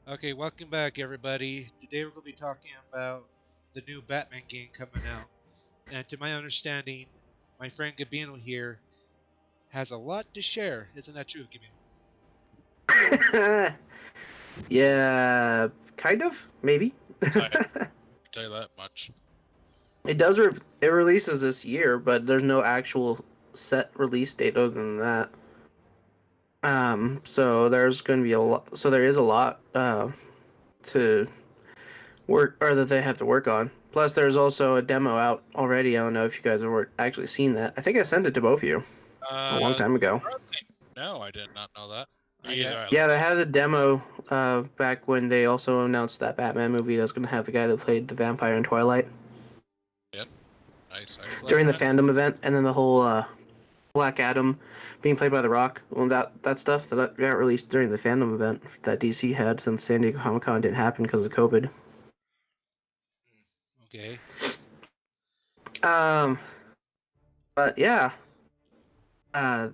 Okay, welcome back, everybody. Today we're going to be talking about the new Batman game coming out. And to my understanding, my friend Gabino here has a lot to share. Isn't that true, Gabino? Yeah, kind of, maybe. Tell you, tell you that much. It releases this year, but there's no actual set release date other than that. So there's going to be a lot. So there is a lot to work or that they have to work on. Plus, there's also a demo out already. I don't know if you guys have actually seen that. I think I sent it to both of you a long time ago. No, I did not know that. Not Either yet. I Yeah, looked they at had a demo back when they also announced that Batman movie that's going to have the guy that played the vampire in Twilight it. Nice. I was during looking the at it. fandom event, and then the whole Black Adam being played by The Rock. Well, that stuff that got released during the fandom event that DC had since San Diego Comic Con didn't happen because of COVID. Okay. Um, but yeah, uh,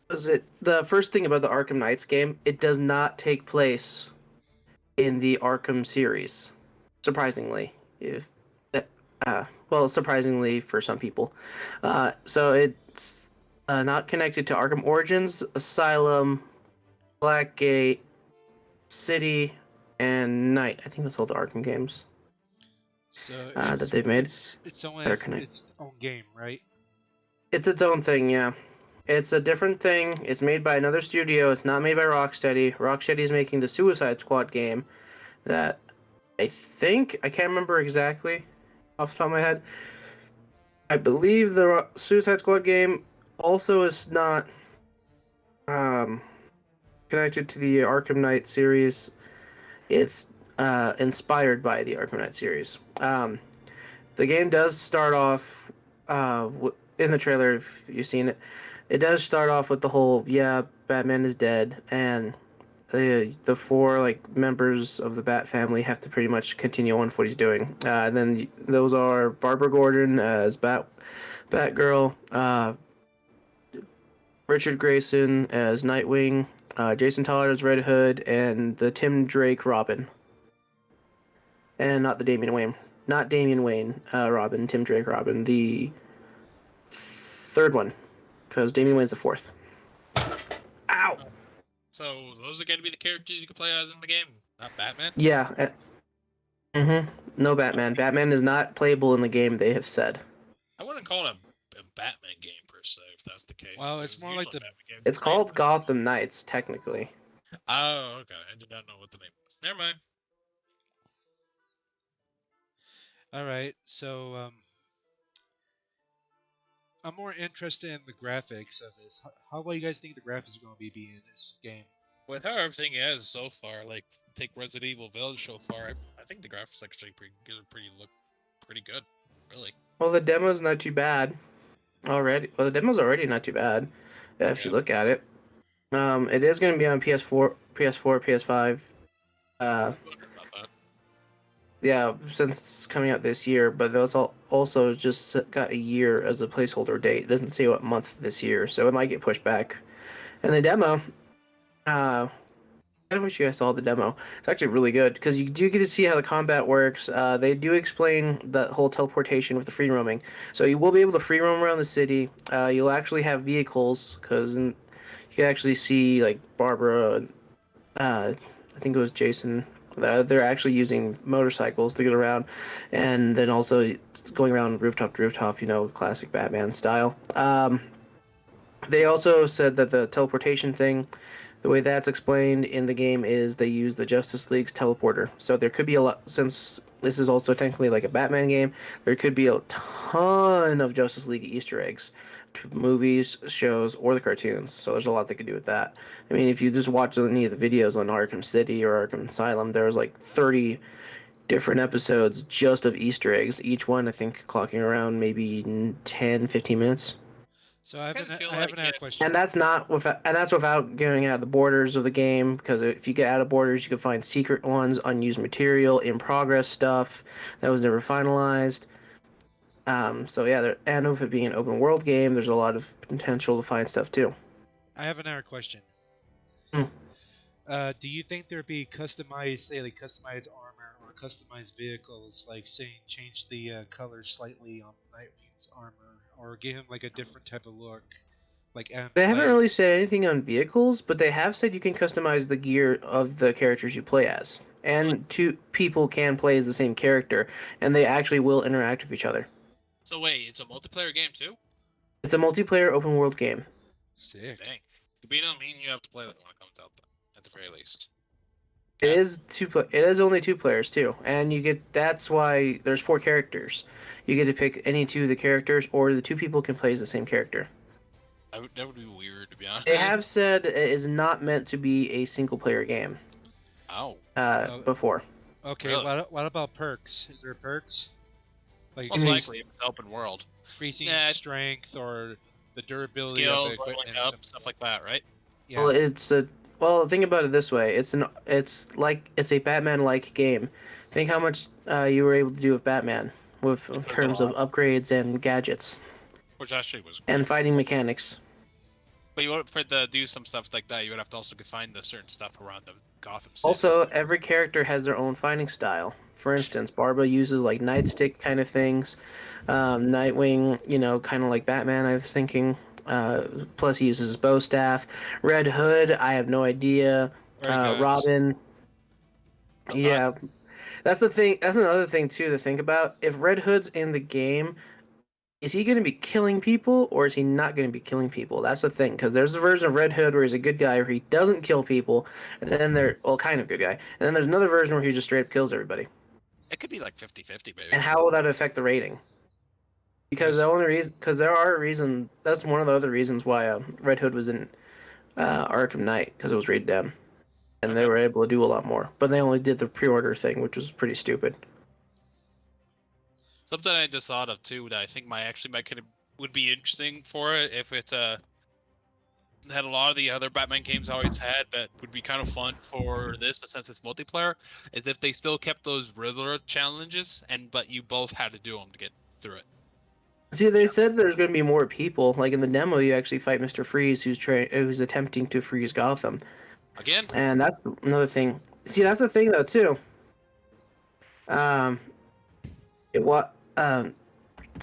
was it the first thing about the Arkham Knights game? It does not take place in the Arkham series, surprisingly. If well, surprisingly for some people, so it's not connected to Arkham Origins, Asylum, Blackgate, City, and Knight. I think that's all the Arkham games So that it's they've made it's it's only that are connected. its own game, right? It's its own thing, yeah. It's a different thing. It's made by another studio. It's not made by Rocksteady. Rocksteady is making the Suicide Squad game that I can't remember exactly off the top of my head. I believe the Suicide Squad game also is not um, connected to the Arkham Knight series. It's inspired by the Arkham Knight series. The game does start off in the trailer. If you've seen it, it does start off with the whole Batman is dead, and the four like members of the Bat family have to pretty much continue on with what he's doing. Then those are Barbara Gordon as Batgirl, Richard Grayson as Nightwing, Jason Todd as Red Hood, and the Tim Drake Robin, and not the Damian Wayne Robin, Tim Drake Robin, the third one, because Damian Wayne's the fourth. Ow. So those are going to be the characters you can play as in the game, not Batman. Yeah. No Batman. Batman is not playable in the game. They have said I wouldn't call it a Batman game per se, if that's the case. Well, it's Because more like usually the. Batman games it's are pretty called Gotham Knights technically. Oh, okay. I did not know what the name was. Never mind. All right. So I'm more interested in the graphics of this. How well you guys think the graphics are going to be in this game? With how everything is so far, like take Resident Evil Village so far, I think the graphics actually look pretty good, really. Well, the demo's not too bad already. Well, the demo's already not too bad if you Yeah. look at it. It is going to be on PS4, PS5. Uh, About that. yeah, since it's coming out this year, but those also just got a year as a placeholder date. It doesn't say what month this year, so it might get pushed back. And the demo, I wish you guys saw the demo. It's actually really good because you do get to see how the combat works. They do explain the whole teleportation with the free roaming, so you will be able to free roam around the city. You'll actually have vehicles because you can actually see like Barbara. I think it was Jason. They're actually using motorcycles to get around, and then also going around rooftop to rooftop. Classic Batman style. They also said that the teleportation thing, the way that's explained in the game is they use the Justice League's teleporter. So there could be a lot, since this is also technically like a Batman game, there could be a ton of Justice League Easter eggs to movies, shows, or the cartoons. So there's a lot they could do with that. I mean, if you just watch any of the videos on Arkham City or Arkham Asylum, there's like 30 different episodes just of Easter eggs. Each one, I think, clocking around maybe 10, 15 minutes. So I have I kind of feel I have like another if question. And that's without going out of the borders of the game. Because if you get out of borders, you can find secret ones, unused material, in progress stuff that was never finalized. So yeah, and with it being an open world game, there's a lot of potential to find stuff too. I have another question. Hmm. Do you think there'd be customized, say, like customized armor or customized vehicles, like saying change the color slightly on Nightwing's armor, or give him like a different type of look, like They haven't really lights? said anything on vehicles, but they have said you can customize the gear of the characters you play as. Really? And two people can play as the same character, and they actually will interact with each other. So wait, it's a multiplayer game too? It's a multiplayer open world game. Sick. Dang. Gabino, me and you have to play that when it comes out, then, at the very least. It Okay. is it is only two players too, and you get that's why there's four characters. You get to pick any two of the characters, or the two people can play as the same character. That would be weird, to be They honest. have said it is not meant to be a single player game. Oh, Uh, Before. okay. really? What about perks? Is there perks like Most mean, likely, if it's open world. increasing Yeah, strength or the durability of the skills, leveling equipment or up, something? stuff like that, right? Yeah. Well, think about it this way. It's a Batman like game. Think how much you were able to do with Batman with in It could've been a terms of lot, upgrades and gadgets which actually was and great. fighting mechanics. But you would, for to do some stuff like that, you would have to also find the certain stuff around the Gotham City. Also, every character has their own fighting style. For instance, Barbara uses like nightstick kind of things. Nightwing, kind of like Batman, I was thinking. Plus, he uses his bow staff. Red Hood, I have no idea. Ray guns. Robin, yeah, that's the thing. That's another thing too to think about. If Red Hood's in the game, is he going to be killing people or is he not going to be killing people? That's the thing, because there's a version of Red Hood where he's a good guy where he doesn't kill people, and then kind of good guy, and then there's another version where he just straight up kills everybody. It could be like 50-50, maybe. And how will that affect the rating? Because Yes. there are reasons. That's one of the other reasons why Red Hood was in Arkham Knight, because it was rated down, and they Okay. were able to do a lot more. But they only did the pre-order thing, which was pretty stupid. Something I just thought of too that I think would be interesting for it if it had a lot of the other Batman games always had, but would be kind of fun for this since it's multiplayer, is if they still kept those Riddler challenges but you both had to do them to get through it. See, they said there's going to be more people. Like in the demo, you actually fight Mr. Freeze, who's attempting to freeze Gotham, Again, and that's another thing. See, that's the thing though too. Um,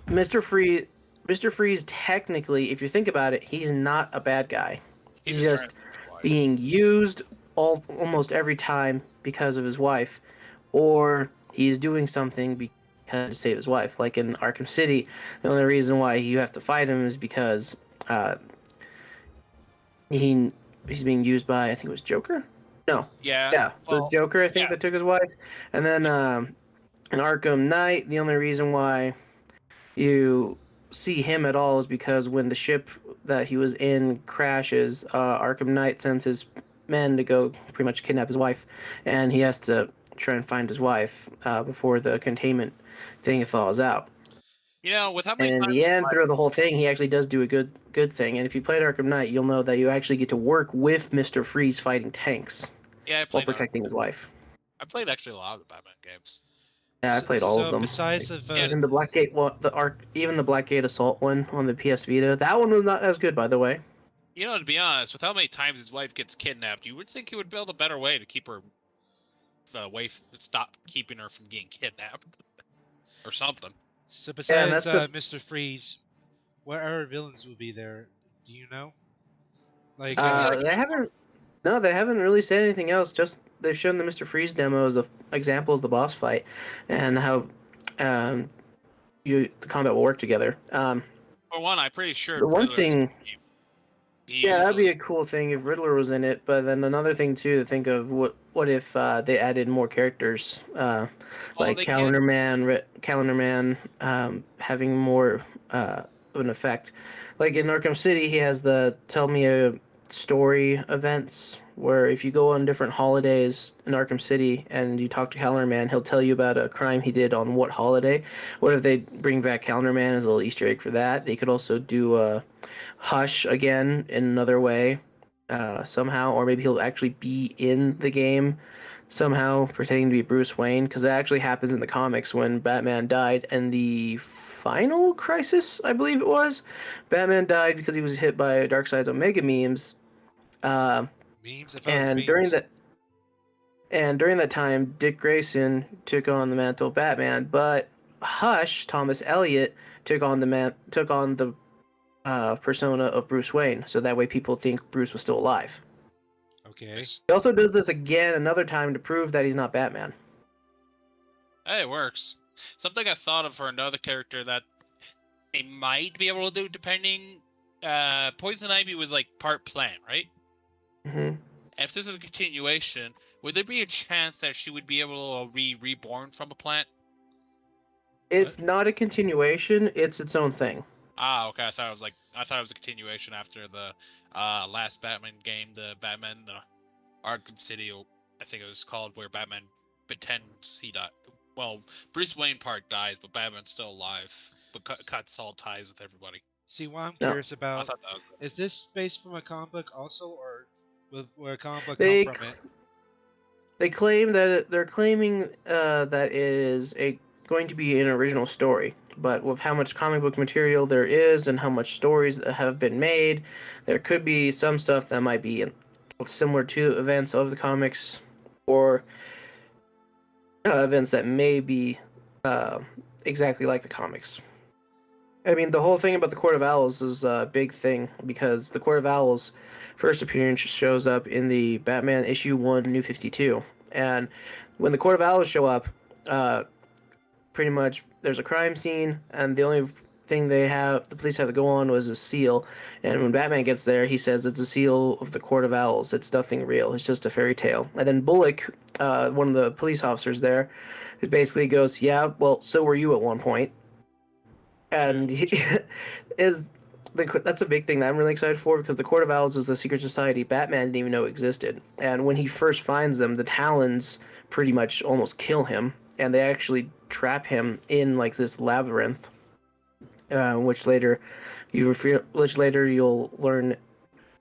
Mr. Freeze, Mr. Freeze, technically, if you think about it, he's not a bad guy. He's trying just to save lives. being used almost every time because of his wife, or he's doing something because to save his wife. Like in Arkham City, the only reason why you have to fight him is because he's being used by, I think it was Joker. No, Yeah. yeah, it was Well, Joker, I think, yeah. that took his wife. And then in Arkham Knight, the only reason why you see him at all is because when the ship that he was in crashes, Arkham Knight sends his men to go pretty much kidnap his wife, and he has to try and find his wife before the containment thing thaws out. With how many And in times the end, through the whole thing, he actually does do a good thing. And if you played Arkham Knight, you'll know that you actually get to work with Mr. Freeze fighting tanks I while played protecting his wife. I played actually a lot of the Batman games. Yeah, I played all of So them. besides of Even the Blackgate, even the Blackgate Assault one on the PS Vita, that one was not as good, by the way. To be honest, with how many times his wife gets kidnapped, you would think he would build a better way to keep her stop keeping her from getting kidnapped or something. so Yeah, and besides that's Mr. Freeze, what other villains will be there? Do you know? Like Could be like they haven't. No, they haven't really said anything else. Just they've shown the Mr. Freeze demos of examples of the boss fight and how the combat will work together. for one, I'm pretty sure The one Riddler's thing, be yeah, that'd be usually- a cool thing if Riddler was in it. But then another thing too to think of, what if they added more characters, like they can't- Calendar Man, having more of an effect. Like in Arkham City, he has the Tell Me a Story events where if you go on different holidays in Arkham City and you talk to Calendar Man, he'll tell you about a crime he did on what holiday. What if they bring back Calendar Man as a little Easter egg for that? They could also do Hush again in another way, somehow, or maybe he'll actually be in the game somehow, pretending to be Bruce Wayne, because that actually happens in the comics when Batman died in the final crisis, I believe it was. Batman died because he was hit by Darkseid's Omega memes. memes? I thought it was And beams. And during that time, Dick Grayson took on the mantle of Batman, but Hush, Thomas Elliot, took on the persona of Bruce Wayne, so that way people think Bruce was still alive. Okay. He also does this again another time to prove that he's not Batman. Hey, it works. Something I thought of for another character that they might be able to do, depending. Poison Ivy was like part plant, right? Mm-hmm. If this is a continuation, would there be a chance that she would be able to be reborn from a plant? It's not a continuation; it's its own thing. Ah, okay. I thought it was a continuation after the last Batman game, the Batman Arkham City, I think it was called, where Batman pretends he died. Well, Bruce Wayne part dies, but Batman's still alive, but cuts all ties with everybody. See, what I'm No. curious I about thought that was is this based from a comic book also, or will a comic book They come from it? They claim that they're claiming that it is going to be an original story, but with how much comic book material there is and how much stories that have been made, there could be some stuff that might be similar to events of the comics, or events that may be exactly like the comics. I mean, the whole thing about the Court of Owls is a big thing because the Court of Owls' first appearance shows up in the Batman issue 1, New 52. And when the Court of Owls show up, pretty much there's a crime scene, and the only thing the police have to go on was a seal. And when Batman gets there, he says it's a seal of the Court of Owls. It's nothing real. It's just a fairy tale. And then Bullock, one of the police officers there, basically goes, "Yeah, well, so were you at one point." And that's a big thing that I'm really excited for, because the Court of Owls is the secret society Batman didn't even know existed. And when he first finds them, the Talons pretty much almost kill him, and they actually trap him in like this labyrinth, which later you'll learn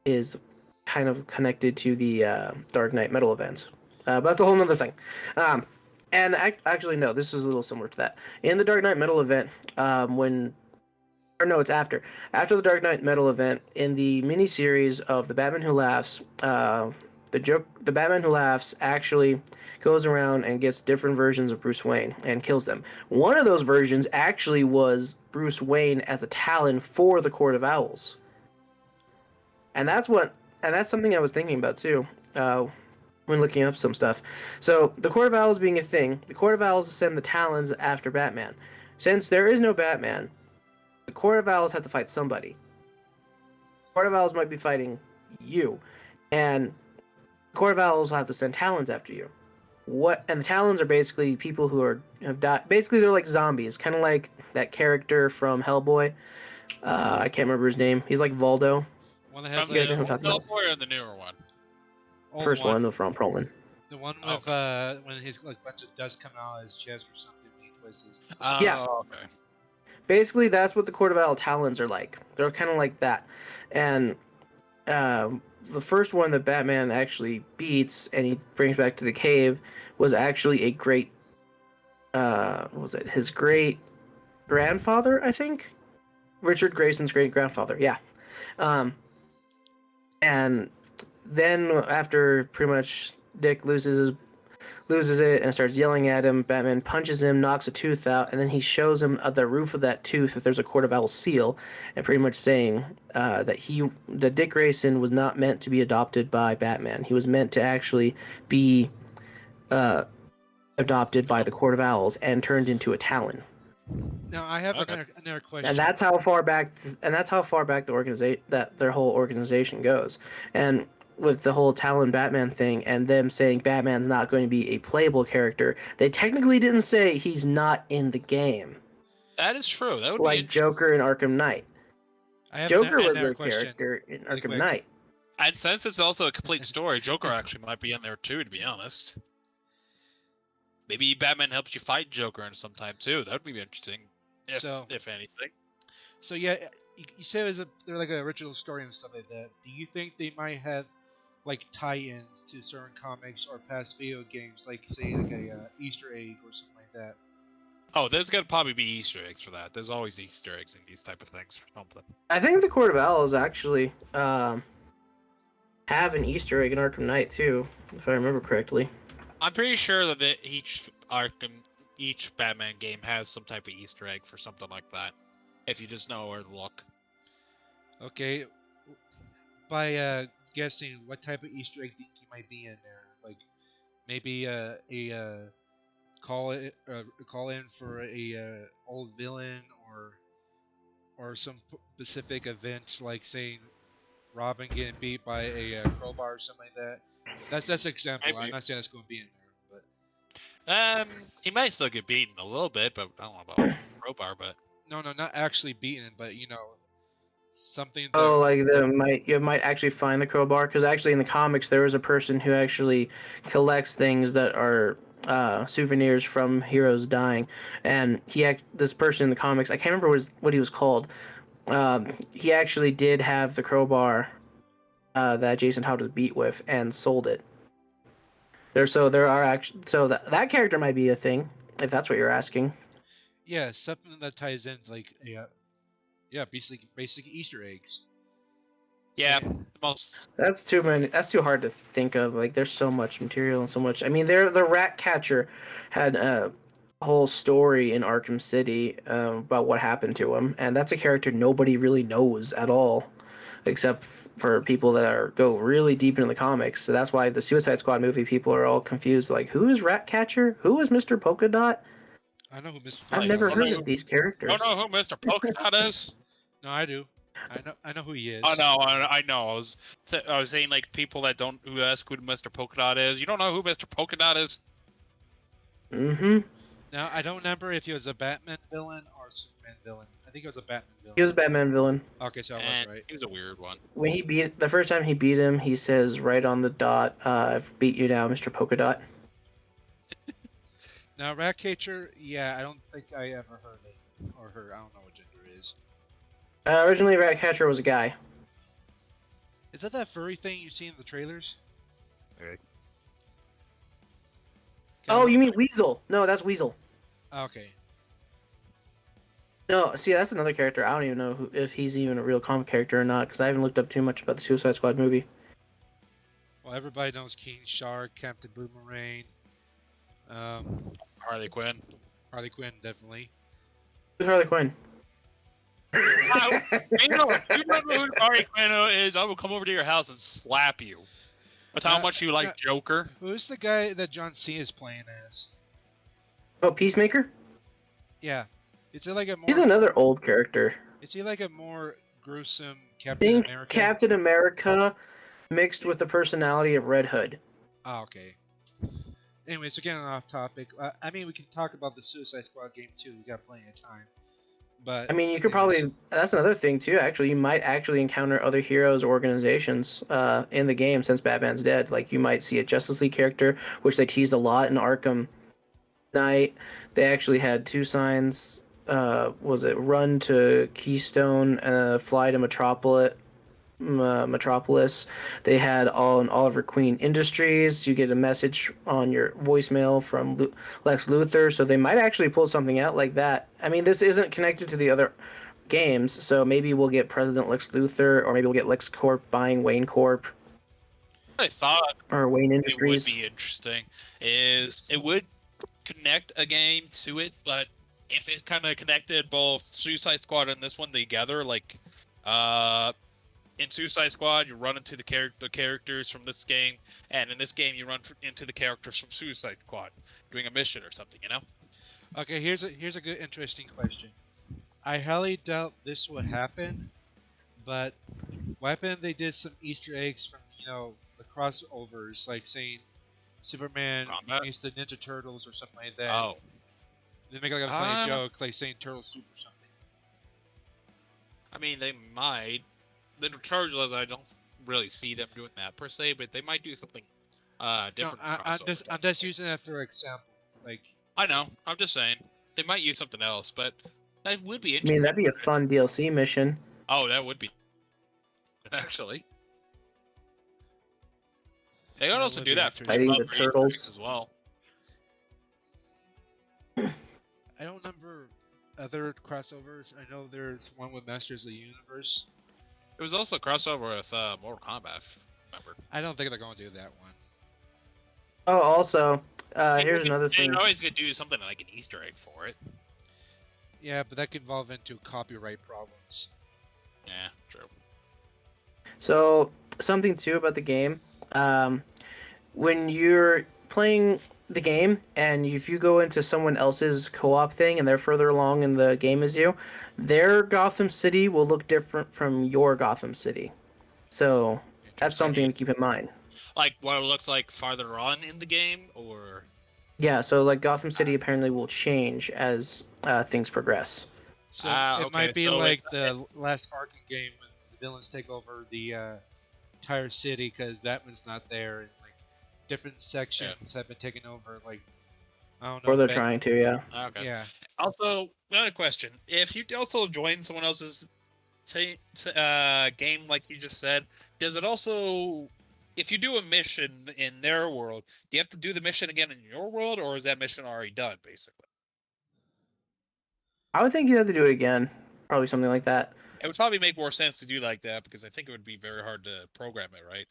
is kind of connected to the Dark Knight Metal events. But that's a whole other thing. And actually, no, this is a little similar to that. In the Dark Knight Metal event, it's after the Dark Knight Metal event in the miniseries of the Batman Who Laughs. The Batman Who Laughs actually goes around and gets different versions of Bruce Wayne and kills them. One of those versions actually was Bruce Wayne as a Talon for the Court of Owls, and that's something I was thinking about too. When looking up some stuff. So, the Court of Owls being a thing, the Court of Owls send the Talons after Batman. Since there is no Batman, the Court of Owls have to fight somebody. The Court of Owls might be fighting you, and the Court of Owls will have to send Talons after you. And the Talons are basically people who have died. Basically, they're like zombies, kind of like that character from Hellboy. I can't remember his name. He's like Voldo. One that From has You guys the know who I'm old talking about? Hellboy or the newer one? old First one was from Perlman. the one Oh, with when his like bunch of dust coming out of his chest or something when he twists his. Yeah. Okay. Basically, that's what the Court of Owl Talons are like. They're kind of like that. And the first one that Batman actually beats and he brings back to the cave was actually a great, what was it? His great grandfather, I think? Richard Grayson's great grandfather, yeah. And then after pretty much Dick loses it and starts yelling at him, Batman punches him, knocks a tooth out, and then he shows him at the roof of that tooth that there's a Court of Owls seal, and pretty much saying that Dick Grayson was not meant to be adopted by Batman. He was meant to actually be adopted by the Court of Owls and turned into a Talon. Now I have Okay. another question. And that's how far back the organization that their whole organization goes. And with the whole Talon Batman thing and them saying Batman's not going to be a playable character, they technically didn't say he's not in the game. That is true. That would be Like interesting. Joker in Arkham Knight. I have Joker was another a question. character in really Arkham quick. Knight. And since it's also a complete story, Joker actually might be in there too, to be honest. Maybe Batman helps you fight Joker in some time too. That would be interesting, if anything. So yeah, you said they're like an original story and stuff like that. Do you think they might have like tie-ins to certain comics or past video games, like say like a Easter egg or something like that? Oh, there's gonna probably be Easter eggs for that. There's always Easter eggs in these type of things or something. I think the Court of Owls actually have an Easter egg in Arkham Knight too, if I remember correctly. I'm pretty sure that each Batman game has some type of Easter egg for something like that. If you just know where to look. Okay, by guessing, what type of Easter egg think you might be in there? Like maybe call in for a old villain, or some specific event, like saying Robin getting beat by a crowbar or something like that. That's an example. I'm Maybe. not saying it's going to be in there, He might still get beaten a little bit, but I don't know about crowbar. But but no, not actually beaten, but something that. Oh, like you might actually find the crowbar because actually in the comics there was a person who actually collects things that are souvenirs from heroes dying, and this person in the comics, I can't remember what he was called. He actually did have the crowbar that Jason Todd was beat with and sold it. There are actually that character might be a thing if that's what you're asking. Yeah, something that ties in like yeah, basic Easter eggs. yeah, Say, the most. That's too many. That's too hard to think of. Like, there's so much material and so much. I mean, the Rat Catcher had a whole story in Arkham City about what happened to him, and that's a character nobody really knows at all, except for people that go really deep into the comics. So that's why the Suicide Squad movie people are all confused. Like, who is Rat Catcher? Who is Mr. Polka Dot? I know who Mr. I've I Polka never Dot don't heard is. of know. these Don't characters. know who Mr. Polka Dot is. No, I do. I know who he Oh is. no, I know. I was saying like people that don't who ask who Mr. Polka Dot is. You don't know who Mr. Polka Dot is? Mm-hmm. Now I don't remember if he was a Batman villain or a Superman villain. I think it was a Batman He was villain. a Batman villain. Okay, so I was And right. he was a weird one. When the first time he beat him, he says right on the dot, "I've beat you now, Mr. Polka Dot." Now Ratcatcher, yeah, I don't think I ever heard it or her. I don't know what gender it is. Originally, Ratcatcher was a guy. Is that furry thing you see in the trailers? Okay. Oh, you mean Weasel? No, that's Weasel. Okay. No, see, that's another character. I don't even know if he's even a real comic character or not because I haven't looked up too much about the Suicide Squad movie. Well, everybody knows King Shark, Captain Boomerang, um, Harley Quinn. Harley Quinn, definitely. Who's Harley Quinn? You know who Harley Quinn is? I will come over to your house and slap you. That's how much you like yeah. Joker. Who's the guy that John Cena is playing as? Oh, Peacemaker? Yeah, is it like a more? He's another old character. Is he like a more gruesome Captain Think America? Captain America mixed with the personality of Red Hood. Oh, okay. Anyway, so getting off topic. I mean, we can talk about the Suicide Squad game too. We got plenty of time. But I mean, you could anyways, that's another thing too, actually. You might actually encounter other heroes or organizations in the game since Batman's dead. Like, you might see a Justice League character, which they teased a lot in Arkham Knight. They actually had two signs. Was it run to Keystone, fly to Metropolis. They had all in Oliver Queen Industries. You get a message on your voicemail from Lex Luthor, so they might actually pull something out like that. I mean, this isn't connected to the other games, so maybe we'll get President Lex Luthor, or maybe we'll get Lex Corp buying Wayne Corp I thought or Wayne it would Industries. be interesting is it would connect a game to it, but if it kind of connected both Suicide Squad and this one together, like in Suicide Squad you run into the characters from this game, and in this game you run into the characters from Suicide Squad doing a mission or something, you know? okay. Here's a good, interesting question. I highly doubt this would happen, but Weapon they did some Easter eggs from the crossovers, like saying Superman Combat? meets the Ninja Turtles or something like that. Oh, They make like a funny joke, like saying Turtle Soup or something. I mean they might. The Turtles, I don't really see them doing that per se, but they might do something different. I'm just using that for example. Like, I know. I'm just saying they might use something else, but that would be I interesting. mean, that'd be a fun DLC mission. Oh, that would be actually. They could That also would do be that for interesting. Fighting the Easter eggs turtles. as well. I don't remember other crossovers. I know there's one with Masters of the Universe. It was also a crossover with Mortal Kombat. Remember? I don't think they're going to do that one. Oh, also, here's another thing. They're always gonna do something like an Easter egg for it. Yeah, but that can evolve into copyright problems. Yeah, true. So something too about the game, when you're playing the game and if you go into someone else's co-op thing and they're further along in the game as you, their Gotham City will look different from your Gotham City. So that's something to keep in mind. Like what it looks like farther on in the game, or Yeah, so like Gotham City apparently will change as things progress. So it okay. might be So like the last Arkham game when the villains take over the entire city because Batman's not there, and like different sections have been taken over. Like I don't know. Or they're trying to, yeah. Okay. Yeah. Also, another question: if you also join someone else's game, like you just said, does it also, if you do a mission in their world, do you have to do the mission again in your world, or is that mission already done, basically? I would think you'd have to do it again. Probably something like that. It would probably make more sense to do like that because I think it would be very hard to program it, right?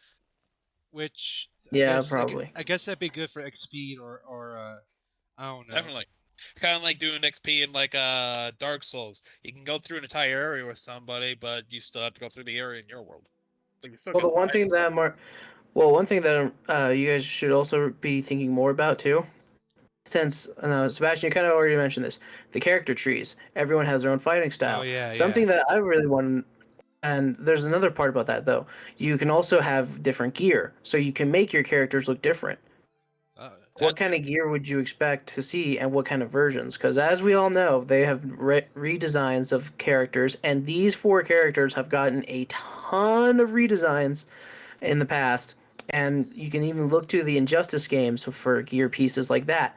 Which Yeah, probably. I guess that'd be good for XP or I don't know. Definitely. Kind of like doing XP in like Dark Souls. You can go through an entire area with somebody, but you still have to go through the area in your world. Like you still Well, get one thing that you guys should also be thinking more about too, since Sebastian, you kind of already mentioned this, the character trees. Everyone has their own fighting style. Oh yeah, Something that I really want, and there's another part about that though. You can also have different gear, so you can make your characters look different. What kind of gear would you expect to see, and what kind of versions? Because as we all know, they have redesigns of characters, and these 4 characters have gotten a ton of redesigns in the past. And you can even look to the Injustice games for gear pieces like that.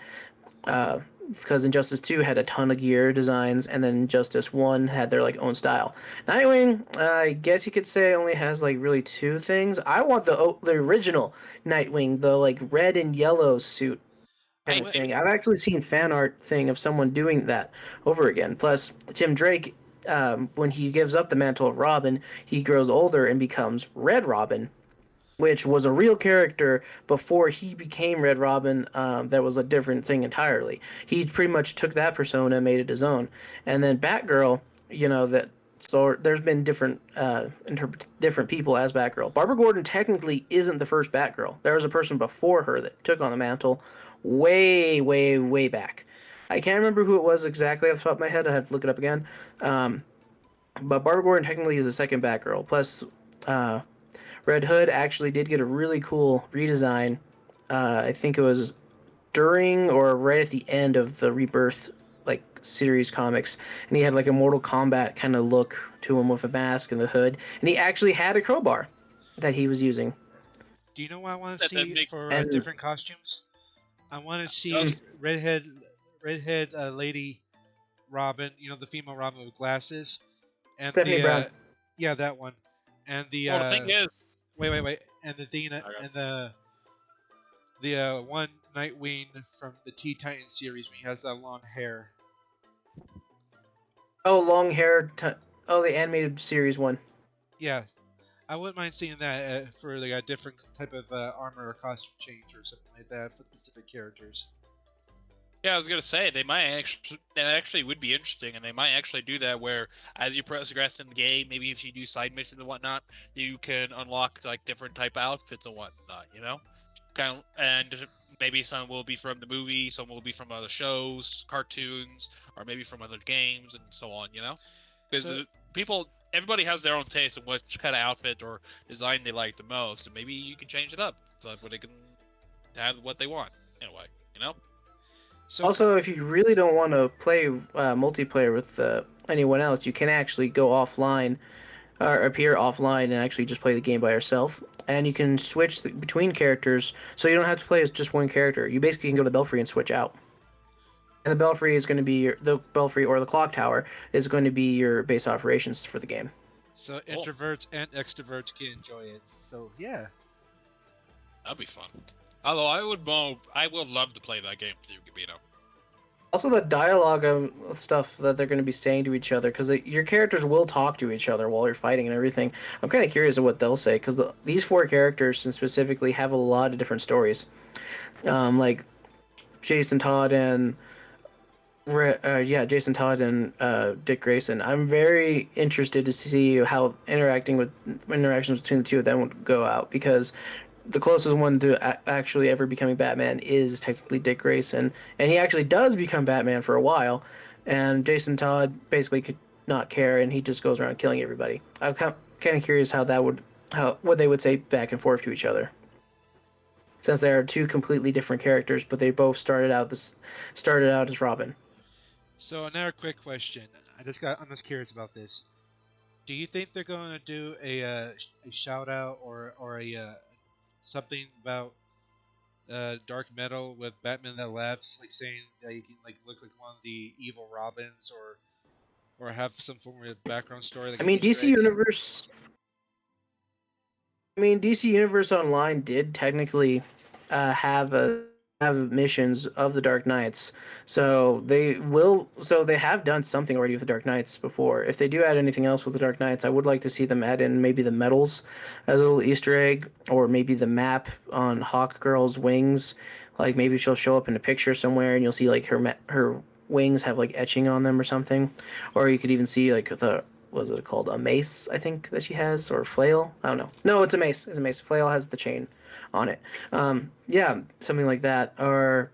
Because Injustice 2 had a ton of gear designs, and then Injustice 1 had their like own style. Nightwing, I guess you could say, only has like really 2 things. I want the original Nightwing, the like red and yellow suit kind of thing. I've actually seen fan art thing of someone doing that over again. Plus, Tim Drake, when he gives up the mantle of Robin, he grows older and becomes Red Robin, which was a real character before he became Red Robin. That was a different thing entirely. He pretty much took that persona and made it his own. And then Batgirl, so there's been different different people as Batgirl. Barbara Gordon technically isn't the first Batgirl. There was a person before her that took on the mantle way, way, way back. I can't remember who it was exactly off the top of my head. I have to look it up again. But Barbara Gordon technically is the second Batgirl. Plus, Red Hood actually did get a really cool redesign. I think it was during or right at the end of the Rebirth like series comics, and he had like a Mortal Kombat kind of look to him with a mask and the hood, and he actually had a crowbar that he was using. Do you know what I want to see for and- different costumes? I want to see redhead lady Robin. You know, the female Robin with glasses, and Stephanie Brown. Yeah, that one, and the Well, the thing is, wait, and the Dina and the one Nightwing from the Teen Titans series when he has that long hair. Oh, long hair. The animated series one. Yeah, I wouldn't mind seeing that for like a different type of armor or costume change or something like that for specific characters. yeah, I was gonna say they might actually, that actually would be interesting, and they might actually do that where as you progress in the game, maybe if you do side missions and whatnot, you can unlock like different type of outfits and whatnot. You know, kind of, and maybe some will be from the movie, some will be from other shows, cartoons, or maybe from other games and so on. You know, because everybody has their own taste in which kind of outfit or design they like the most, and maybe you can change it up so that they can have what they want in a way. You know. So, also, if you really don't want to play multiplayer with anyone else, you can actually go offline or appear offline and actually just play the game by yourself. And you can switch between characters, so you don't have to play as just one character. You basically can go to Belfry and switch out. And the Belfry is going to be the Belfry or the Clock Tower is going to be your base operations for the game. So introverts and extroverts can enjoy it. So yeah, that'd be fun. Although I would love to play that game with you, Gabino. Also, the dialogue of stuff that they're going to be saying to each other, because your characters will talk to each other while you're fighting and everything. I'm kind of curious of what they'll say, because these 4 characters specifically have a lot of different stories. Like Jason Todd and Jason Todd and Dick Grayson. I'm very interested to see how interactions between the two of them would go out because the closest one to actually ever becoming Batman is technically Dick Grayson, and he actually does become Batman for a while, and Jason Todd basically could not care, and he just goes around killing everybody. I'm kind of curious how what they would say back and forth to each other, since they are two completely different characters, but they both started out as Robin. So another quick question. I'm just curious about this. Do you think they're going to do a shout out or a something about dark metal with Batman that laughs, like saying that you can like look like one of the evil Robins or have some form of background story like I an mean, Easter DC eggs? Universe. I mean, DC Universe Online did technically have missions of the Dark Knights, so they will. So they have done something already with the Dark Knights before. If they do add anything else with the Dark Knights, I would like to see them add in maybe the medals as a little Easter egg, or maybe the map on Hawk Girl's wings. Like maybe she'll show up in a picture somewhere, and you'll see like her wings have like etching on them or something, or you could even see like the was it called a mace I think that she has or flail I don't know. No, it's a mace. It's a mace. Flail has the chain on it. Yeah, something like that. Or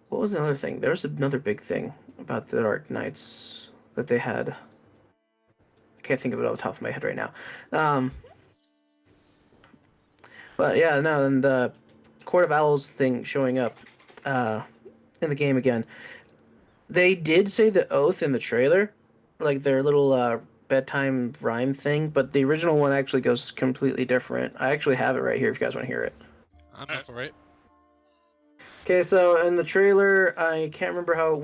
what was another thing? There was another big thing about the Dark Knights that they had. I can't think of it off the top of my head right now. Um, but yeah, no, and the Court of Owls thing showing up uh, in the game again. They did say the oath in the trailer, like their little bedtime rhyme thing, but the original one actually goes completely different. I actually have it right here if you guys want to hear it. I'm up for it. Okay, so in the trailer, I can't remember how it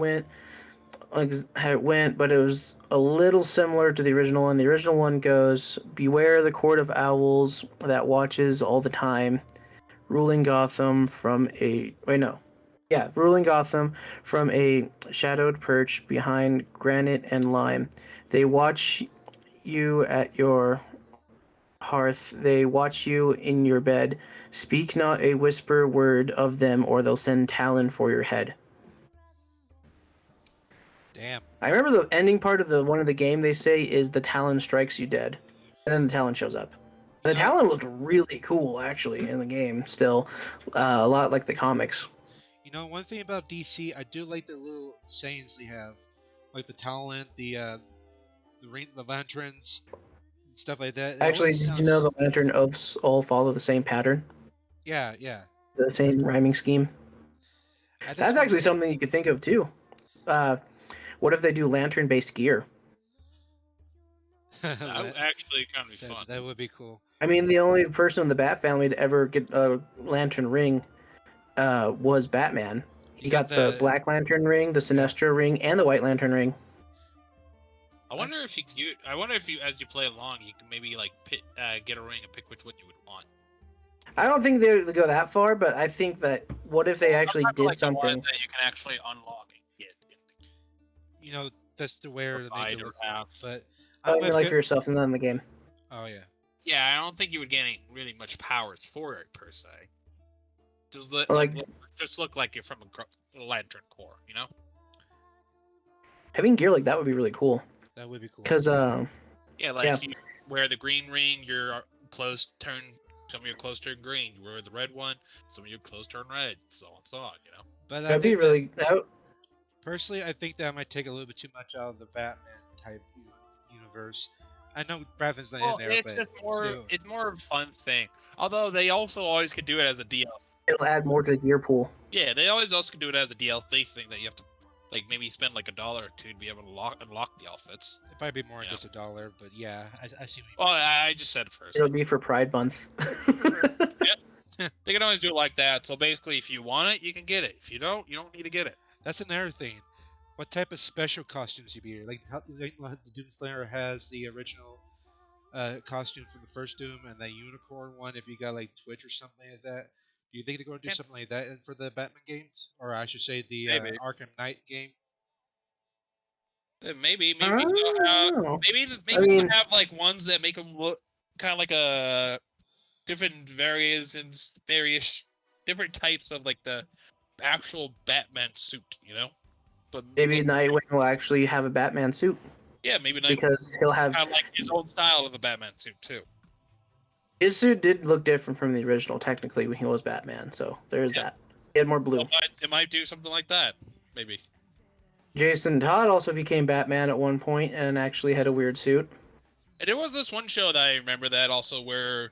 went, but it was a little similar to the original one. The original one goes, "Beware the court of owls that watches all the time, ruling Gotham from a wait no, yeah, ruling Gotham from a shadowed perch behind granite and lime. They watch you at your hearth. They watch you in your bed. Speak not a whisper word of them, or they'll send Talon for your head." Damn. I remember the ending part of the one of the game they say is the Talon strikes you dead. And then the Talon shows up. And the You know, Talon looked really cool actually in the game still. A lot like the comics. one thing about DC, I do like the little sayings they have, like the talent, the lanterns, and stuff like that. It Actually, always did you know sounds, the Lantern Oaths all follow the same pattern? yeah, yeah. The same rhyming scheme? That's That's one actually thing. something you could think of too. Uh, what if they do lantern based gear? That would actually kind of be that, fun. that would be cool. I mean, the only person in the Bat family to ever get a lantern ring was Batman. You He got got the the Black Lantern ring, the yeah. Sinestro ring, and the White Lantern ring. I wonder if I wonder if you, as you play along, you can maybe like get a ring and pick which one you would want. I don't think they would go that far, but I think that what if they actually Not did like the one something that you can actually unlock and get. That's the way to make it Provide or look cool. have. But I'm with like good. for yourself and not in the game? Oh yeah. Yeah, I don't think you would get any really much powers for it per se. Just Like- just look like you're from a Lantern Corps, you know? Having gear like that would be really cool. That would be cool. Because Yeah, like Yeah. you wear the green ring, your clothes turn. Some of your clothes turn green. You wear the red one, some of your clothes turn red, so on and so on. You know. But I that'd be think really. personally, I think that might take a little bit too much out of the Batman type universe. I know Batman's not in there, it's but just more. still. It's more of a fun thing. Although they also always could do it as a DLC. It'll add more to the gear pool. Yeah, they always also could do it as a DLC thing that you have to, like, maybe spend like $1 or $2 to be able to unlock the outfits. It'd probably be more than Yeah. just $1, but yeah, I see what you Well, I just said it first. It'll be for Pride Month. They can always do it like that. So basically, if you want it, you can get it. If you don't need to get it. That's another thing. What type of special costumes you be? Like how the Doomslayer has the original costume from the first Doom and the unicorn one. If you got like Twitch or something like that, do you think they're going to do something like that for the Batman games, or I should say the Maybe. Arkham Knight game? Maybe I they'll have, don't know. maybe mean- they'll have like ones that make them look kind of like a different various different types of like the actual Batman suit, you know. But Maybe Nightwing will actually have a Batman suit yeah, maybe Nightwing because he'll have kind of like his own style of a Batman suit too. his suit did look different from the original technically when he was Batman. So there's Yeah. that. He had more blue. It might do something like that, maybe. Jason Todd also became Batman at one point and actually had a weird suit. And there was this one show that I remember that also where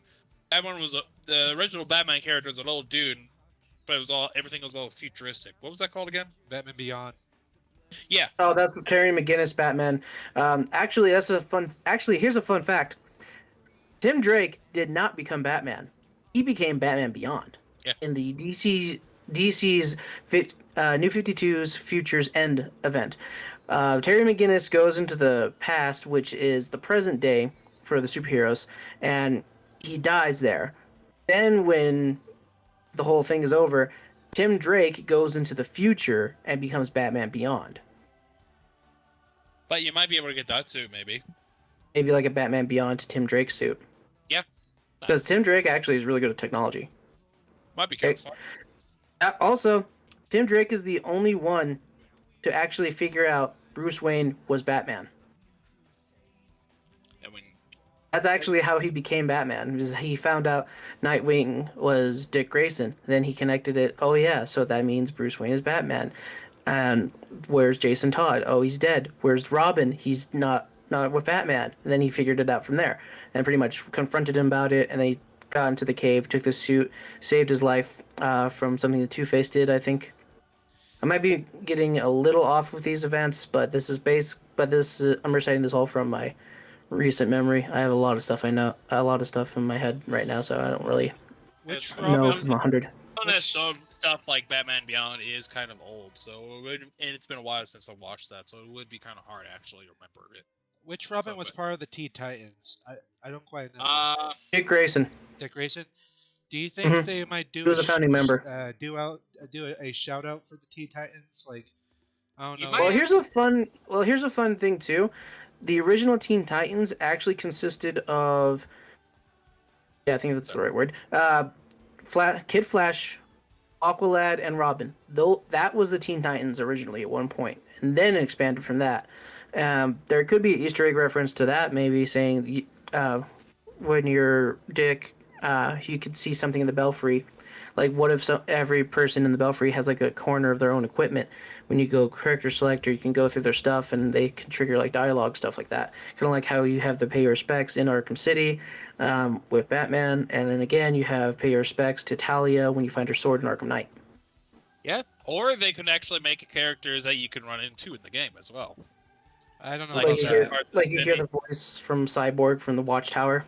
Batman was the original Batman character was an old dude, but it was everything was all futuristic. What was that called again? Batman Beyond. Yeah. Oh, that's Terry McGinnis Batman. Actually, that's a fun. Actually, here's a fun fact. Tim Drake did not become Batman. He became Batman Beyond in the DC's New 52's Futures End event. Terry McGinnis goes into the past, which is the present day for the superheroes, and he dies there. Then, when the whole thing is over, Tim Drake goes into the future and becomes Batman Beyond. But you might be able to get that suit, maybe. Maybe like a Batman Beyond Tim Drake suit. Yeah. Because Tim Drake actually is really good at technology. Might be kind of fun. Also, Tim Drake is the only one to actually figure out Bruce Wayne was Batman. I mean, That's actually how he became Batman. He found out Nightwing was Dick Grayson. Then he connected it. Oh yeah, so that means Bruce Wayne is Batman. And where's Jason Todd? Oh, he's dead. Where's Robin? He's not with Batman. And then he figured it out from there, and pretty much confronted him about it. And then he got into the cave, took the suit, saved his life from something that Two-Face did, I think. I might be getting a little off with these events, but this is I'm reciting this all from my recent memory. I have a lot of stuff a lot of stuff in my head right now, so I don't really Which know Robin? from 100. some of this stuff like Batman Beyond is kind of old, and it's been a while since I watched that, so it would be kind of hard actually to remember it. Which Robin was part of the Teen Titans? I don't quite know. Dick Grayson. Dick Grayson. Do you think they might do He was a founding member. do a shout out for the Teen Titans? Like, I don't know. Well, here's a fun thing too. The original Teen Titans actually consisted of, yeah, I think that's the right word. Kid Flash, Aqualad, and Robin. Though that was the Teen Titans originally at one point, and then it expanded from that. There could be an Easter egg reference to that, maybe saying when you're Dick, you could see something in the Belfry. Like, what if every person in the Belfry has like a corner of their own equipment? When you go character selector, you can go through their stuff and they can trigger like dialogue, stuff like that. Kind of like how you have the pay your respects in Arkham City with Batman, and then again you have pay your respects to Talia when you find her sword in Arkham Knight. Yeah, or they could actually make characters that you can run into in the game as well. I don't know. Like, you hear the voice from Cyborg from the Watchtower.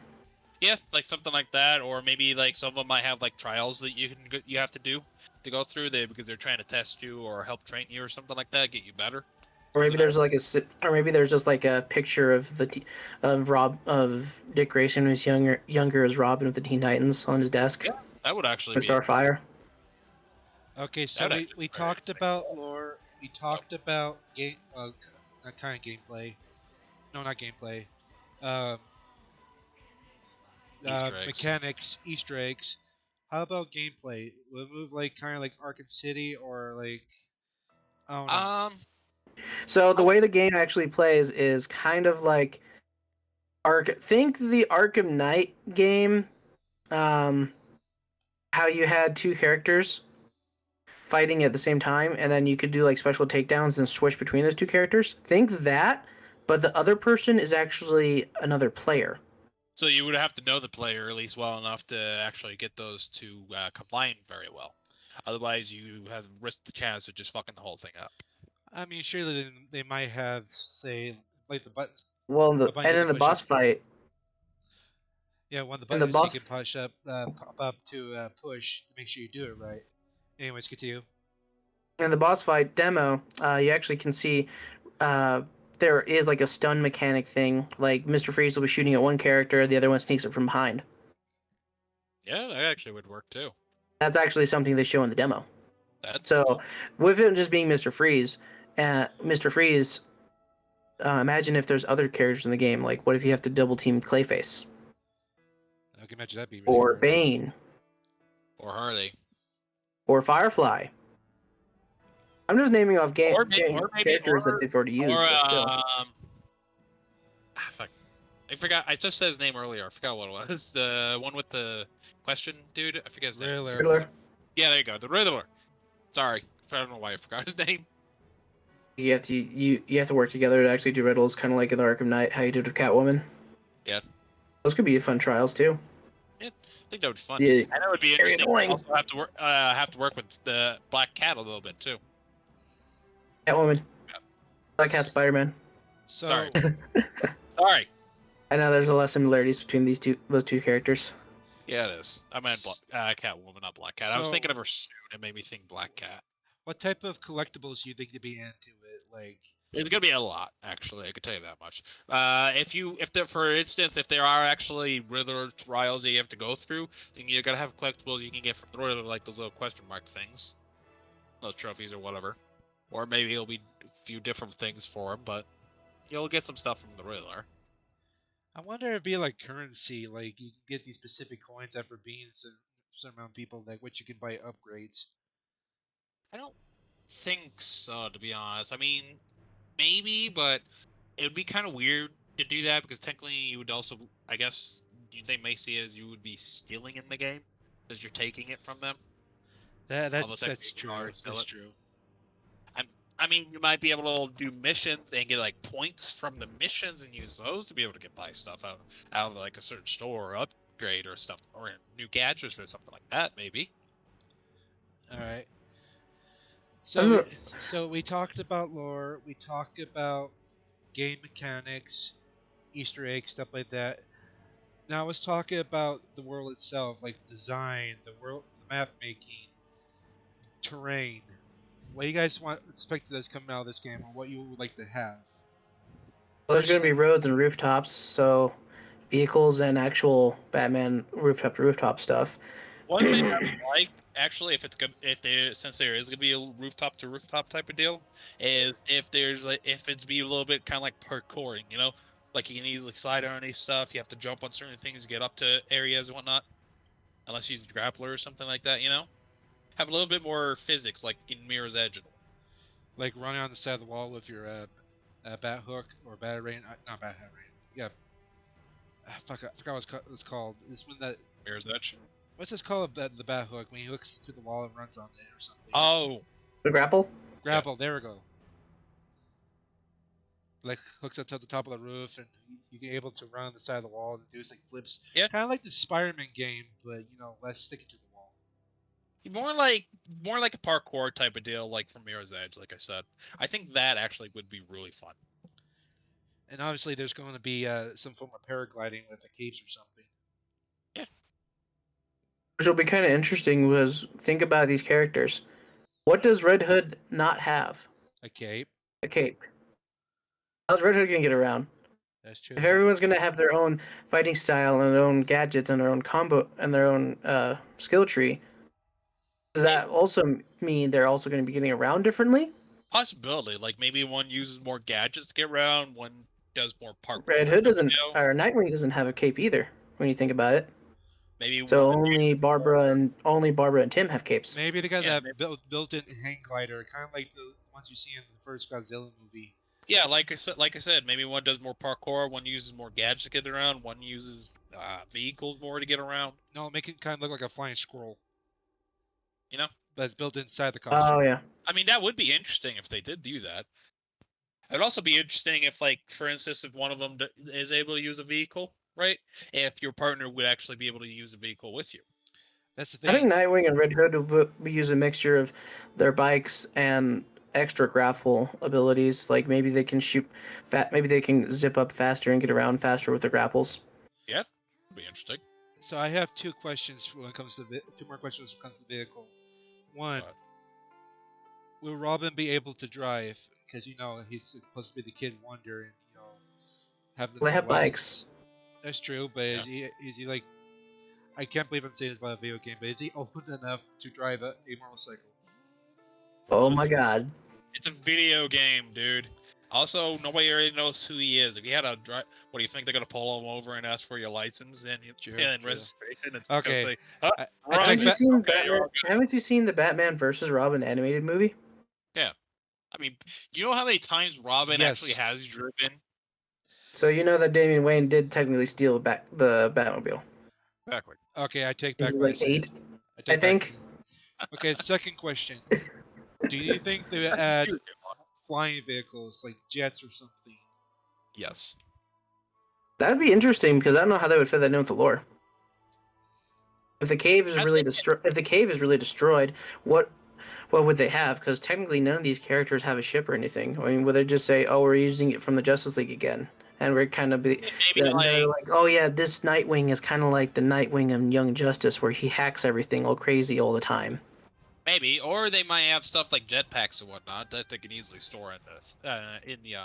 Yeah, like something like that, or maybe like some of them might have like trials that you have to do to go through there because they're trying to test you or help train you or something like that, get you better. Or maybe there's just like a picture of Dick Grayson who's younger as Robin of the Teen Titans on his desk. Yeah, that would actually be Starfire. Okay, so we talked about lore. We talked about game, kind of gameplay. No, not gameplay. Mechanics, Easter eggs. How about gameplay? Will it move like kind of like Arkham City or like? I don't know. So the way the game actually plays is kind of like think the Arkham Knight game. How you had two characters fighting at the same time, and then you could do like special takedowns and switch between those two characters. Think that, but the other person is actually another player. So you would have to know the player at least well enough to actually get those to combine very well. Otherwise, you have risked the chance of just fucking the whole thing up. I mean, surely they might have, say, like the buttons. Well, and in the boss fight. Yeah, one of the buttons you can pop up to push to make sure you do it right. Anyways, continue. In the boss fight demo, you actually can see there is like a stun mechanic thing. Like Mr. Freeze will be shooting at one character, the other one sneaks it from behind. Yeah, that actually would work too. That's actually something they show in the demo. Cool. With it just being Mr. Freeze, imagine if there's other characters in the game. Like, what if you have to double team Clayface? I can imagine that'd be Or hard. Bane. Or Harley. Or Firefly. I'm just naming off Or maybe, characters that they've already used, or but still. Fuck. I forgot. I just said his name earlier. I forgot what it was. The one with the question, dude. I forget his name. Riddler. Riddler. Yeah, there you go. The Riddler. Sorry, I don't know why I forgot his name. You have to work together to actually do riddles, kind of like in the Arkham Knight, how you did with Catwoman. Yeah. Those could be fun trials too. Yeah, I think that would be fun. Yeah, And that would be very interesting. annoying. Also have to work with the Black Cat a little bit too. Catwoman, Black Cat, Spider-Man. So, Sorry. Sorry. I know there's a lot of similarities between those two characters. Yeah, it is. I meant Catwoman, not Black Cat. I was So- thinking of her suit. It made me think Black Cat. what type of collectibles do you think to be into it? Like, There's gonna be a lot, actually. I can tell you that much. For instance, if there are actually Riddler trials that you have to go through, then you're gonna have collectibles you can get from the Riddler, like those little question mark things, those trophies or whatever. Or maybe it'll be a few different things for him, but you'll get some stuff from the Riddler. I wonder if it'd be like currency. Like, you can get these specific coins after being certain amount of people, like which you can buy upgrades. I don't think so, to be honest. I mean, maybe, but it would be kind of weird to do that because technically you would also, I guess, they may see it as you would be stealing in the game because you're taking it from them. That's technically you true. can already sell That's it. true. I mean, you might be able to do missions and get like points from the missions and use those to be able to buy stuff out of like a certain store or upgrade or stuff or new gadgets or something like that. Maybe. All right. I'm not- So we talked about lore. We talked about game mechanics, Easter eggs, stuff like that. Now let's talk about the world itself, like design, the map making, terrain. What do you guys expect that's coming out of this game, or what you would like to have? Well, there's going to be Personally- roads and rooftops, so vehicles and actual Batman rooftop to rooftop stuff. One thing I would like, actually, since there is gonna be a rooftop to rooftop type of deal, is if it's be a little bit kind of like parkouring, like you can easily slide on any stuff. You have to jump on certain things to get up to areas and whatnot, unless you use a grappler or something like that. Have a little bit more physics, like in Mirror's Edge. Like running on the side of the wall with your bat hook or batarang, not batarang. Yeah, I forgot what it's called. This one that Mirror's Edge. what's this called? The bat hook when he hooks to the wall and runs on it or something. Oh, The grapple? grapple. There we go. Like hooks up to the top of the roof, and you can able to run on the side of the wall and do like flips. Yeah. Kind of like the Spider-Man game, but less sticking to the wall. more like a parkour type of deal, like from Mirror's Edge. Like I said, I think that actually would be really fun. And obviously, there's going to be some form of paragliding with the capes or something. Which will be kind of interesting was think about these characters. What does Red Hood not have? A cape. A cape. How's Red Hood going to get around? That's true. If everyone's going to have their own fighting style and their own gadgets and their own combo and their own skill tree, does that also mean they're also going to be getting around differently? Possibility, like maybe one uses more gadgets to get around, one does more parkour. Red Hood doesn't, or Nightwing doesn't have a cape either. When you think about it, Maybe so one, only Barbara and Tim have capes. Maybe they got Yeah, that built-in hang glider, kind of like the ones you see in the first Godzilla movie. yeah, like I said, maybe one does more parkour, one uses more gadgets to get around, one uses vehicles more to get around. No, make it kind of look like a flying squirrel, You know, but it's built inside the costume. Oh yeah. I mean that would be interesting if they did do that. It'd also be interesting if, like, for instance, if one of them is able to use a vehicle, right? If your partner would actually be able to use a vehicle with you. That's the I think thing. Nightwing and Red Hood will use a mixture of their bikes and extra grapple abilities. Like maybe they can maybe they can zip up faster and get around faster with their grapples. Yeah, it'd be interesting. So I have two questions when it comes to two more questions when it comes to vehicle. One, What? will Robin be able to drive? Because he's supposed to be the kid wonder, and have the They have license. bikes. That's true, but is he like? I can't believe I'm saying this about a video game, but is he old enough to drive a motorcycle? Oh my god. It's a video game, dude. Also, nobody already knows who he is. If you had a drive, what do you think they're gonna pull him over and ask for your license? Then True, and true. registration. It's Okay. Say, I right. take Haven't you back- seen Okay, you're all good. Haven't you seen the Batman versus Robin animated movie? Yeah. I mean, you know how many times Robin actually Yes. has driven? So you know that Damian Wayne did technically steal the Batmobile. Backward. Okay, I take He back was what I like said. 8, I I take back. think. Okay, second question. Do you think they would That's add cute. flying vehicles like jets or something? Yes. That'd be interesting because I don't know how they would fit that in with the lore. If the cave is I really think if the cave is really destroyed, what would they have? Because technically, none of these characters have a ship or anything. I mean, would they just say, "Oh, we're using it from the Justice League again," and we're kind of maybe then they're like like, "Oh yeah, this Nightwing is kind of like the Nightwing in Young Justice, where he hacks everything all crazy all the time." maybe, or they might have stuff like jetpacks and whatnot that they can easily store in the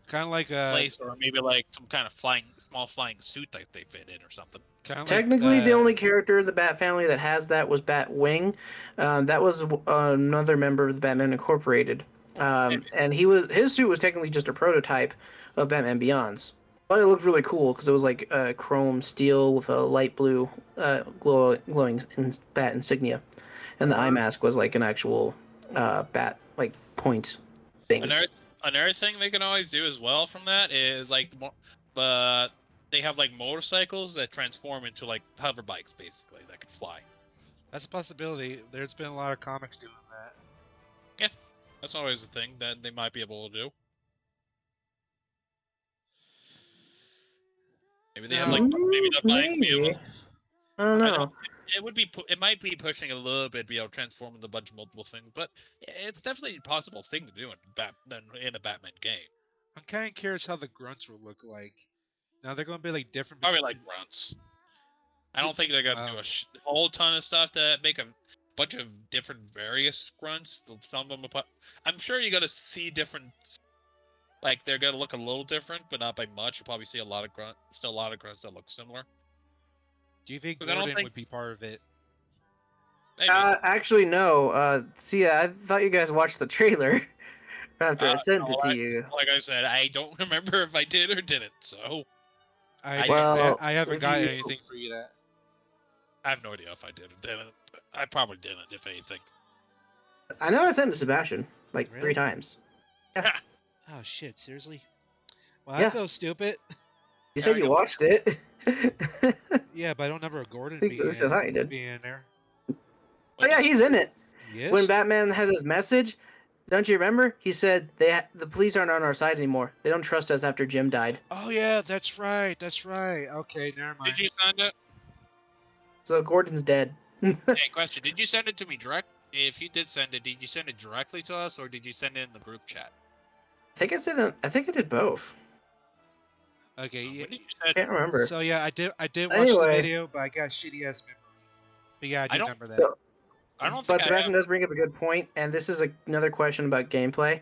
Kind of like place, or maybe like some kind of small flying suit that they fit in or something. Technically, the only character in the Bat family that has that was Batwing. That was another member of the Batman Incorporated, Maybe. and his suit was technically just a prototype of Batman Beyond's. But it looked really cool because it was like chrome steel with a light blue glowing bat insignia, and the eye mask was like an actual bat like point Another things. another thing they can always do as well from that is like they have like motorcycles that transform into like hover bikes basically that can fly. That's a possibility. There's been a lot of comics doing that. Yeah, that's always a thing that they might be able to do. Maybe they have like maybe the bike be able. Maybe. I don't I know. don't. It might be pushing a little bit to be able to transform into a bunch of multiple things, but it's definitely a possible thing to do in a Batman game. I'm kind of curious how the grunts will look like. Now they're going to be like different Probably between. like grunts. I don't think they're gonna do a whole ton of stuff to make a bunch of different various grunts. Some of them, I'm sure you're gonna see different. Like they're gonna look a little different, but not by much. You'll probably see still a lot of grunts that look similar. Do you think I don't Gordon think would be part of it? maybe. Actually, no. See, I thought you guys watched the trailer after I sent No, it to you. like I said, I don't remember if I did or didn't. So Well, I haven't if got you- anything for you that. I have no idea if I did or didn't. I probably didn't, if anything. I know I sent it to Sebastian like Really? 3 times. Oh shit! Seriously? Well, Yeah. I feel stupid. You said I you got- watched it. Yeah, but I don't remember Gordon think Lewis said hi, he did. being in there. Oh yeah, he's in it. Yes. When Batman has his message, don't you remember? He said the police aren't on our side anymore. They don't trust us after Jim died. Oh yeah, that's right. That's right. Okay, never mind. Did you send it? So Gordon's dead. Hey, question. Did you send it to me direct? If you did send it, did you send it directly to us, or did you send it in the group chat? I think I did both. Okay, yeah. When did you send Can't remember. So yeah, I did watch the Anyway. video, but I got shitty ass memory. But yeah, I do I don't- remember that. So- I don't think But I Sebastian have. does bring up a good point, and this is another question about gameplay.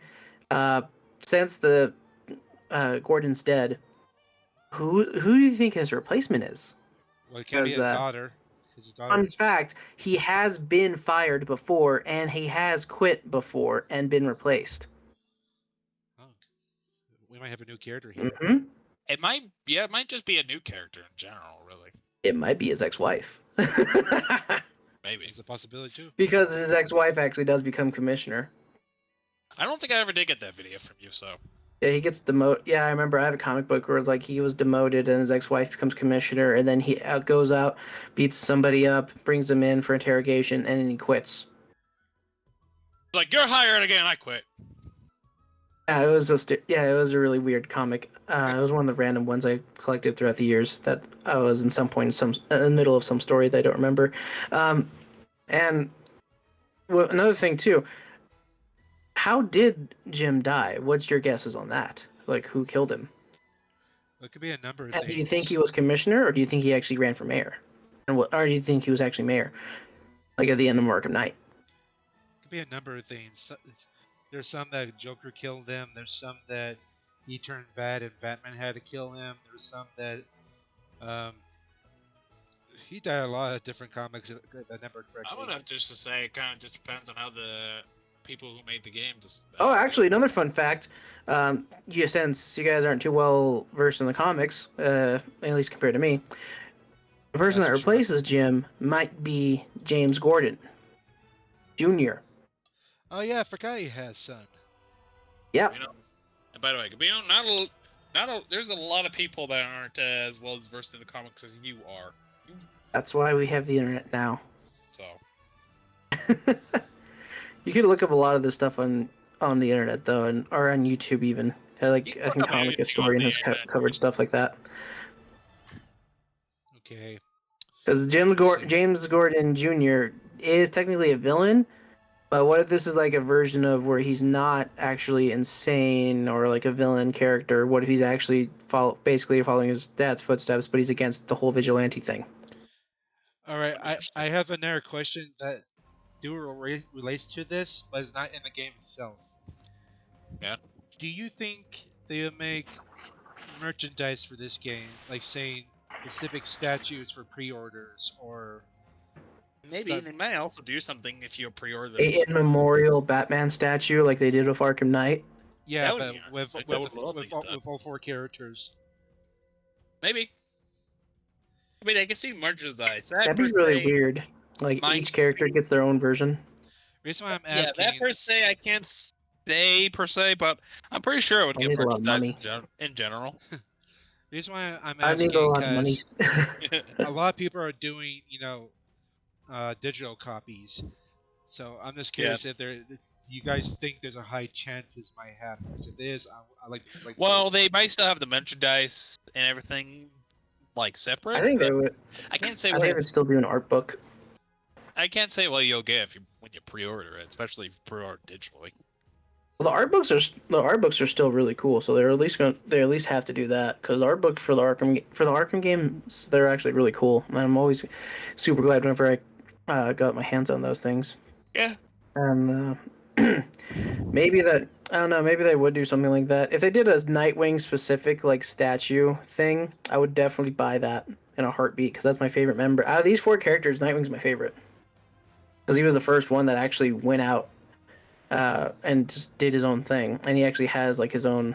Since the Gordon's dead, who do you think his replacement is? Well, it can't be his Because, daughter. 'Cause his daughter. Fun fact: he has been fired before, and he has quit before and been replaced. Oh, we might have a new character here. Mm-hmm. It might just be a new character in general, really. It might be his ex-wife. Maybe. It's a possibility too. Because his ex-wife actually does become commissioner. I don't think I ever did get that video from you, so. Yeah, he gets demoted. Yeah, I remember I have a comic book where it's like he was demoted and his ex-wife becomes commissioner, and then he goes out, beats somebody up, brings him in for interrogation, and then he quits. It's like, you're hired again, I quit. Yeah, it was it was a really weird comic. It was one of the random ones I collected throughout the years that I was in some point in the middle of some story that I don't remember. And another thing too. How did Jim die? What's your guesses on that? Like, who killed him? It could be a number of And things. do you think he was commissioner, or do you think he actually ran for mayor? Or do you think he was actually mayor? Like at the end of Arkham Knight? It could be a number of things. There's some that Joker killed them. There's some that he turned bad and Batman had to kill him. There's some that he died a lot of different comics. If I remember correctly. I would have just to say it kind of just depends on how the people who made the game just. Oh, actually, another fun fact. Since you guys aren't too well versed in the comics, at least compared to me, the person That's that for sure. replaces Jim might be James Gordon Jr. Oh yeah, I forgot he has son. Yep. You know, and by the way, there's a lot of people that aren't as well as versed in the comics as you are. That's why we have the internet now. So You could look up a lot of this stuff on the internet though, and or on YouTube even. you Like can I look think up Comic anything on Historian the has internet. covered stuff like that. Okay, Because let's see. James Gordon Jr. is technically a villain, but what if this is like a version of where he's not actually insane or like a villain character? What if he's actually basically following his dad's footsteps, but he's against the whole vigilante thing? All right, That'd be I interesting. have another question that relates to this, but it's not in the game itself. Yeah. Do you think they'll make merchandise for this game, like saying specific statues for pre-orders or Maybe stuff? they might also do something if you pre-order the A in memorial Batman statue like they did with Arkham Knight. Yeah, That would but be I would love to get that. with all four characters. Maybe. I mean, I can see merchandise. That That'd per be really se weird. Like might each character be. gets their own version. Reason why I'm Yeah, that asking, per se I can't say per se, but I'm pretty sure it would I get need a lot of merchandise money. in general. reason why I'm I need a asking, lot of money. because a lot of people are doing, digital copies. So I'm just Yeah. curious if there, do you guys think there's a high chance this might happen? Because if it is, I like. Well, they might still have the merchandise and everything like I separate, think they but would. I can't say I what think they would still do an art book. I can't say what you'll get if you when you pre-order it, especially if you pre-order digitally. Well, the art books are still really cool, so they at least have to do that because art books for the Arkham games they're actually really cool, and I'm always super glad whenever I got my hands on those things. Yeah. And maybe that I don't know, maybe they would do something like that. If they did a Nightwing specific like statue thing, I would definitely buy that in a heartbeat because that's my favorite member. Out of these four characters, Nightwing's my favorite because he was the first one that actually went out and just did his own thing, and he actually has like his own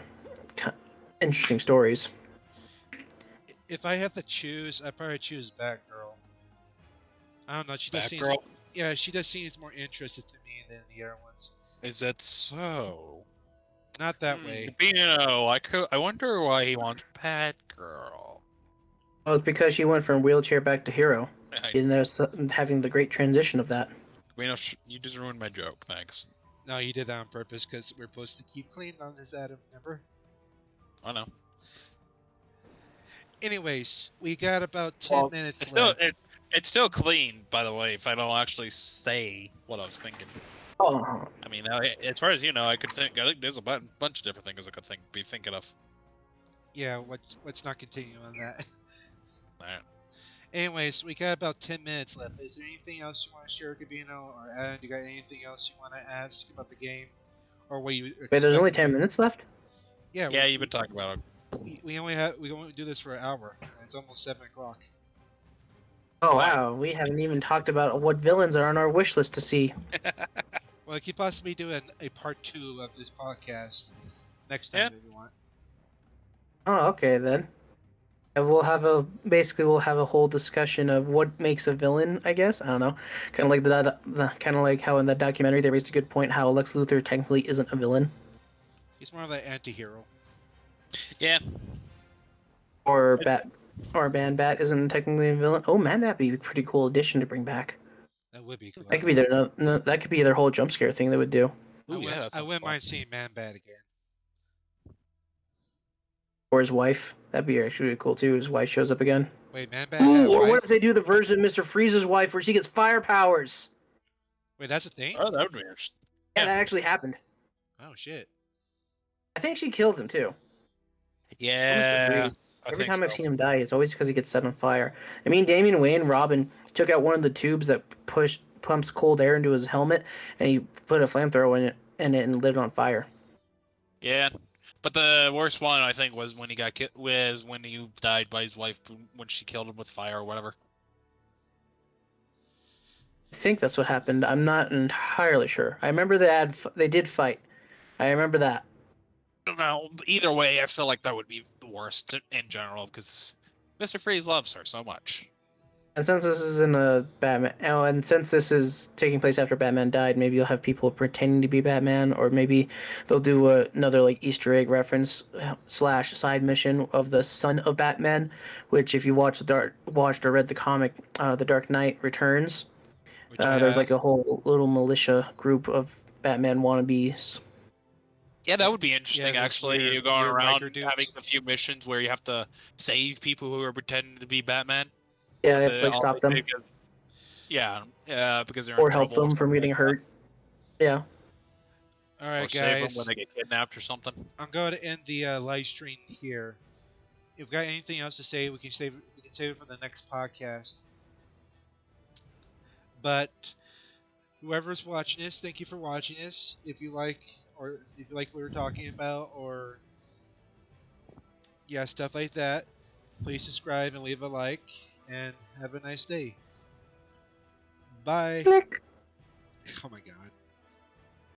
interesting stories. If I have to choose, I'd probably choose Batgirl. I don't know. She just seems, Batgirl. yeah, she just seems more interested to me than the other ones. Is that so? Not that way. I wonder why he wants Batgirl. Well, it's because she went from wheelchair back to hero, I, and there's having the great transition of that. you just ruined my joke. Thanks. No, you did that on purpose because we're supposed to keep clean on this, Adam. Remember? I know. Anyways, we got about 10 Well, minutes it's still left. it's still clean, by the way. If I don't actually say what I was thinking. Oh, I mean, as far as you know, I could think. There's a bunch of different things I could be thinking of. Yeah, let's not continue on that. Alright. Anyways, we got about 10 minutes left. Is there anything else you want to share, Gabino or Adam? You got anything else you want to ask about the game, or what you wait, there's only expect? 10 minutes left. Yeah, Yeah, you've been talking about it. we only do this for an hour. And it's almost 7 o'clock. Oh Wow. wow, we haven't even talked about what villains are on our wish list to see. Well, I could possibly do a part two of this podcast next Yeah. time if you want. Oh, okay then. And we'll have a whole discussion of what makes a villain. I guess I don't know, kind of like kind of like how in that documentary they raised a good point how Lex Luthor technically isn't a villain, He's more of an anti-hero. Yeah. or Man Bat isn't technically a villain. Oh, Man Bat would be a pretty cool addition to bring back. That would be cool. That could be their that could be their whole jump scare thing they would do. Ooh, yeah, that I sounds wouldn't fun. mind seeing Man-Bat again. Or his wife. That'd be actually really cool too. His wife shows up again. Wait, Man-Bat had a Ooh, or what wife? if they do the version of Mr. Freeze's wife where she gets fire powers? Wait, that's a thing? Oh, that would be interesting. Yeah, Yeah. that actually happened. Oh shit. I think she killed him too. Mr. Yeah. Freeze. I Every think time I've so. seen him die, it's always because he gets set on fire. I mean, Damian Wayne, Robin, took out one of the tubes that pumps cold air into his helmet, and he put a flamethrower in it and lit it on fire. Yeah. But the worst one I think was when he got was when he died by his wife when she killed him with fire or whatever. I think that's what happened. I'm not entirely sure. I remember they did fight. I remember that. I don't know. Either way, I feel like that would be the worst in general because Mr. Freeze loves her so much. And since this is in a Batman, oh, and since this is taking place after Batman died, maybe you'll have people pretending to be Batman, or maybe they'll do another like Easter egg reference slash side mission of the son of Batman, which if you watched or read the comic, The Dark Knight Returns, which I there's have. like a whole little militia group of Batman wannabes. Yeah, that would be Yeah, interesting. those Actually, weird you going weird around biker having dudes. a few missions where you have to save people who are pretending to be Batman, Yeah, but they have to they like all stop them because yeah, because they're in or help trouble or them from something getting like that, hurt. Yeah. All or right, save them when guys. they get kidnapped or something. I'm going to end the live stream here. If we've got anything else to say, we can save it for the next podcast. But whoever's watching this, thank you for watching this. If you like what we're talking about, or yeah, stuff like that, please subscribe and leave a like. And have a nice day. Bye. Click. Oh my god.